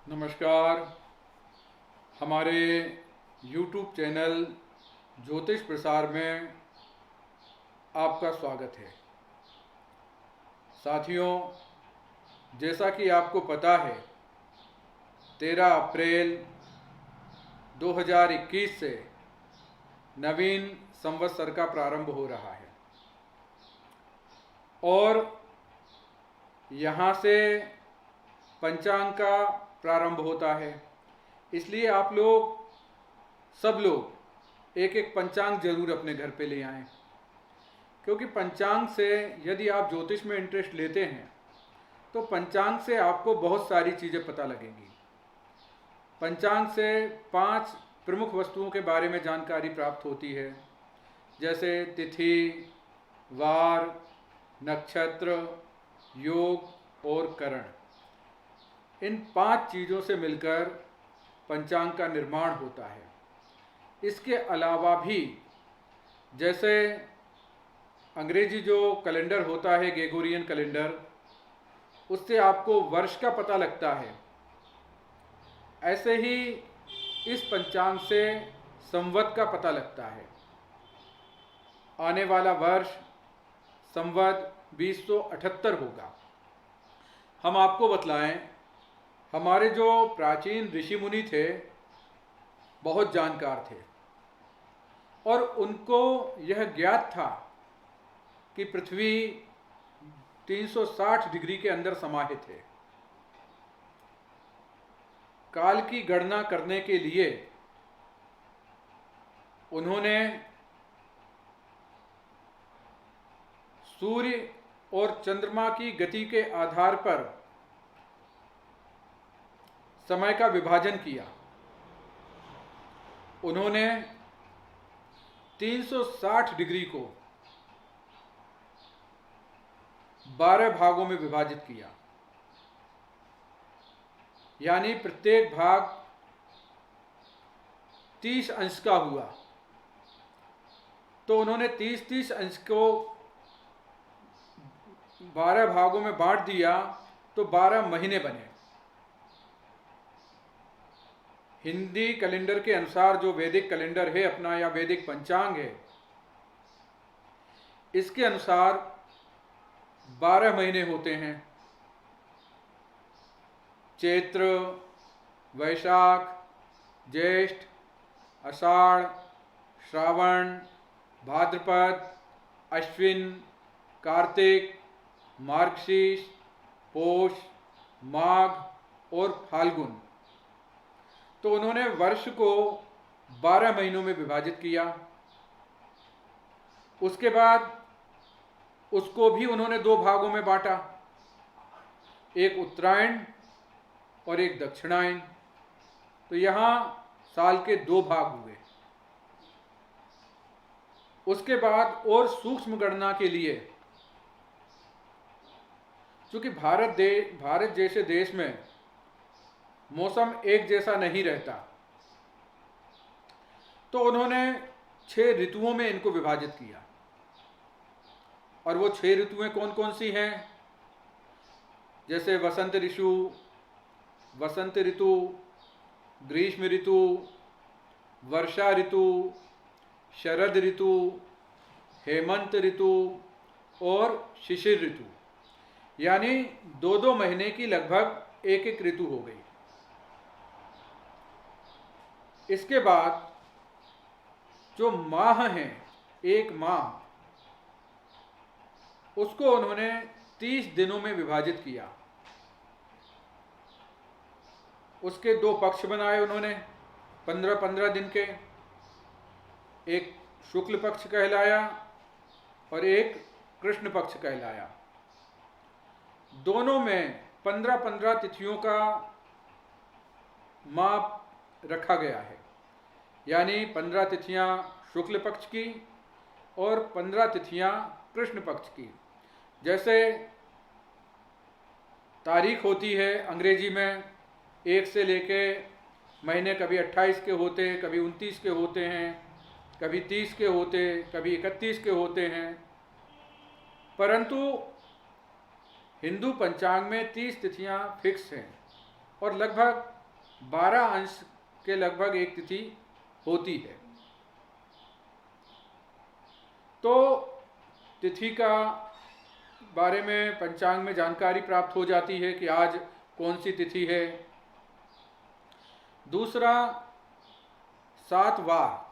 नमस्कार। हमारे YouTube channel ज्योतिष प्रसार में आपका स्वागत है। साथियों, जैसा कि आपको पता है, 13 अप्रैल 2021 से नवीन संवत्सर का प्रारंभ हो रहा है और यहाँ से पंचांग का प्रारंभ होता है। इसलिए आप लोग सब लोग एक एक पंचांग जरूर अपने घर पे ले आएं, क्योंकि पंचांग से यदि आप ज्योतिष में इंटरेस्ट लेते हैं तो पंचांग से आपको बहुत सारी चीज़ें पता लगेंगी। पंचांग से 5 प्रमुख वस्तुओं के बारे में जानकारी प्राप्त होती है, जैसे तिथि, वार, नक्षत्र, योग और करण। इन 5 चीज़ों से मिलकर पंचांग का निर्माण होता है। इसके अलावा भी जैसे अंग्रेजी जो कैलेंडर होता है, ग्रेगोरियन कैलेंडर, उससे आपको वर्ष का पता लगता है। ऐसे ही इस पंचांग से संवत का पता लगता है। आने वाला वर्ष संवत 2078 होगा। हम आपको बतलाएं, हमारे जो प्राचीन ऋषि मुनि थे बहुत जानकार थे और उनको यह ज्ञात था कि पृथ्वी 360 डिग्री के अंदर समाहित है। काल की गणना करने के लिए उन्होंने सूर्य और चंद्रमा की गति के आधार पर समय का विभाजन किया। उन्होंने 360 डिग्री को 12 भागों में विभाजित किया, यानी प्रत्येक भाग 30 अंश का हुआ। तो उन्होंने 30-30 अंश को 12 भागों में बांट दिया, तो 12 महीने बने। हिंदी कैलेंडर के अनुसार जो वैदिक कैलेंडर है अपना, या वैदिक पंचांग है, इसके अनुसार 12 महीने होते हैं। चैत्र, वैशाख, ज्येष्ठ, आषाढ़, श्रावण, भाद्रपद, अश्विन, कार्तिक, मार्गशीर्ष, पौष, माघ और फाल्गुन। तो उन्होंने वर्ष को 12 महीनों में विभाजित किया। उसके बाद उसको भी उन्होंने 2 भागों में बांटा, एक उत्तरायण और एक दक्षिणायन। तो यहाँ साल के 2 भाग हुए। उसके बाद और सूक्ष्म गणना के लिए, चूंकि भारत जैसे देश में मौसम एक जैसा नहीं रहता, तो उन्होंने 6 ऋतुओं में इनको विभाजित किया। और वो 6 ऋतुएं कौन कौन सी हैं? जैसे वसंत ऋतु, ग्रीष्म ऋतु, वर्षा ऋतु, शरद ऋतु, हेमंत ऋतु और शिशिर ऋतु। यानी 2-2 महीने की लगभग एक ऋतु हो गई। इसके बाद जो माह हैं, एक माह, उसको उन्होंने 30 दिनों में विभाजित किया। उसके 2 पक्ष बनाए उन्होंने 15-15 दिन के। एक शुक्ल पक्ष कहलाया और एक कृष्ण पक्ष कहलाया। दोनों में 15-15 तिथियों का माप रखा गया है, यानी 15 तिथियां शुक्ल पक्ष की और 15 तिथियां कृष्ण पक्ष की। जैसे तारीख होती है अंग्रेजी में, 1 से लेके महीने कभी 28 के होते, कभी 29 के होते हैं, कभी 30 के होते, कभी 31 के होते हैं। परंतु हिंदू पंचांग में 30 तिथियां फिक्स हैं और लगभग 12 अंश के लगभग एक तिथि होती है। तो तिथि का बारे में पंचांग में जानकारी प्राप्त हो जाती है कि आज कौन सी तिथि है। दूसरा, 7 वार,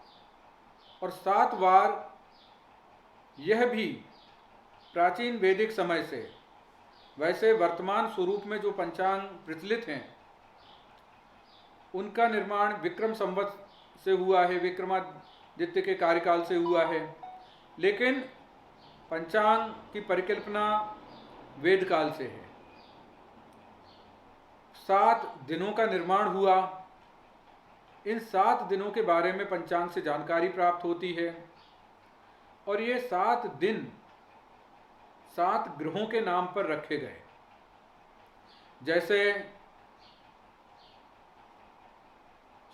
और 7 वार यह भी प्राचीन वैदिक समय से, वैसे वर्तमान स्वरूप में जो पंचांग प्रचलित हैं उनका निर्माण विक्रम संवत से हुआ है, विक्रमादित्य के कार्यकाल से हुआ है, लेकिन पंचांग की परिकल्पना वेद काल से है। 7 दिनों का निर्माण हुआ। इन 7 दिनों के बारे में पंचांग से जानकारी प्राप्त होती है, और ये 7 दिन 7 ग्रहों के नाम पर रखे गए। जैसे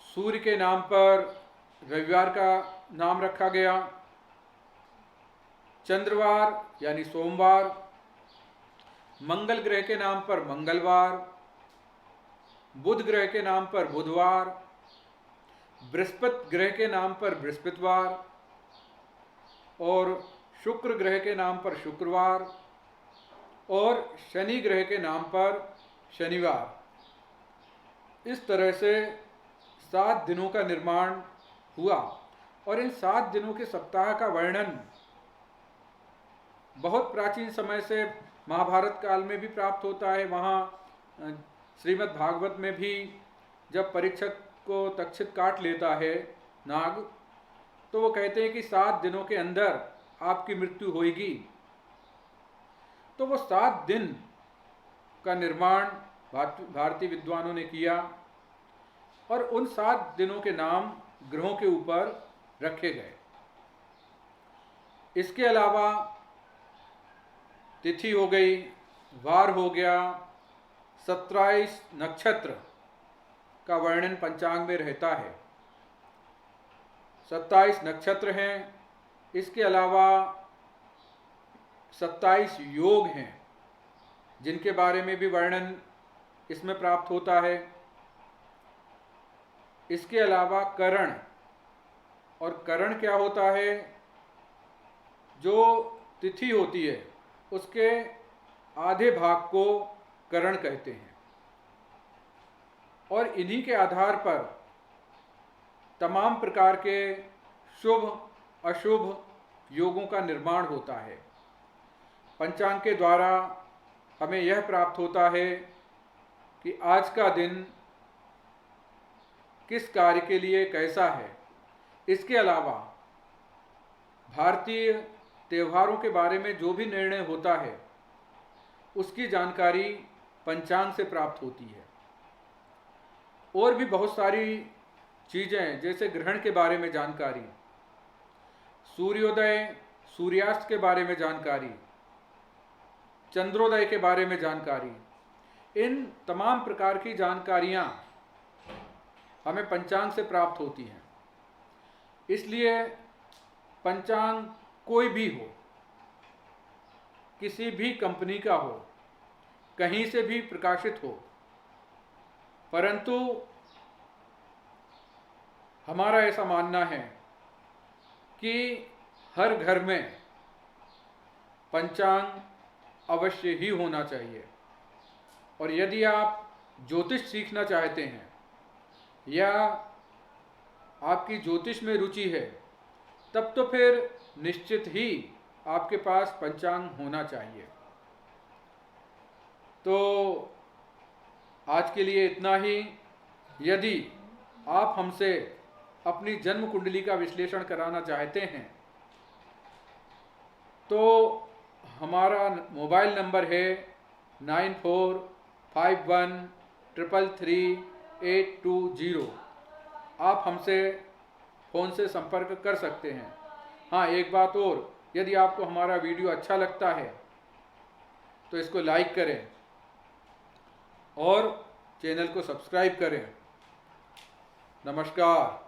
सूर्य के नाम पर रविवार का नाम रखा गया, चंद्रवार यानी सोमवार, मंगल ग्रह के नाम पर मंगलवार, बुध ग्रह के नाम पर बुधवार, बृहस्पति ग्रह के नाम पर बृहस्पतिवार, और शुक्र ग्रह के नाम पर शुक्रवार, और शनि ग्रह के नाम पर शनिवार। इस तरह से 7 दिनों का निर्माण हुआ, और इन 7 दिनों के सप्ताह का वर्णन बहुत प्राचीन समय से महाभारत काल में भी प्राप्त होता है। वहाँ श्रीमद् भागवत में भी जब परीक्षक को तक्षक काट लेता है नाग, तो वो कहते हैं कि 7 दिनों के अंदर आपकी मृत्यु होगी। तो वो 7 दिन का निर्माण भारतीय विद्वानों ने किया, और उन 7 दिनों के नाम ग्रहों के ऊपर रखे गए। इसके अलावा तिथि हो गई, वार हो गया, 27 नक्षत्र का वर्णन पंचांग में रहता है। 27 नक्षत्र हैं। इसके अलावा 27 योग हैं, जिनके बारे में भी वर्णन इसमें प्राप्त होता है। इसके अलावा करण, और करण क्या होता है? जो तिथि होती है उसके आधे भाग को करण कहते हैं, और इन्हीं के आधार पर तमाम प्रकार के शुभ अशुभ योगों का निर्माण होता है। पंचांग के द्वारा हमें यह प्राप्त होता है कि आज का दिन किस कार्य के लिए कैसा है। इसके अलावा भारतीय त्योहारों के बारे में जो भी निर्णय होता है उसकी जानकारी पंचांग से प्राप्त होती है। और भी बहुत सारी चीज़ें, जैसे ग्रहण के बारे में जानकारी, सूर्योदय सूर्यास्त के बारे में जानकारी, चंद्रोदय के बारे में जानकारी, इन तमाम प्रकार की जानकारियाँ हमें पंचांग से प्राप्त होती हैं। इसलिए पंचांग कोई भी हो, किसी भी कंपनी का हो, कहीं से भी प्रकाशित हो, परंतु हमारा ऐसा मानना है कि हर घर में पंचांग अवश्य ही होना चाहिए। और यदि आप ज्योतिष सीखना चाहते हैं या आपकी ज्योतिष में रुचि है, तब तो फिर निश्चित ही आपके पास पंचांग होना चाहिए। तो आज के लिए इतना ही। यदि आप हमसे अपनी जन्म कुंडली का विश्लेषण कराना चाहते हैं तो हमारा मोबाइल नंबर है 9451333820। आप हमसे फ़ोन से संपर्क कर सकते हैं। हाँ, एक बात और, यदि आपको हमारा वीडियो अच्छा लगता है तो इसको लाइक करें और चैनल को सब्सक्राइब करें। नमस्कार।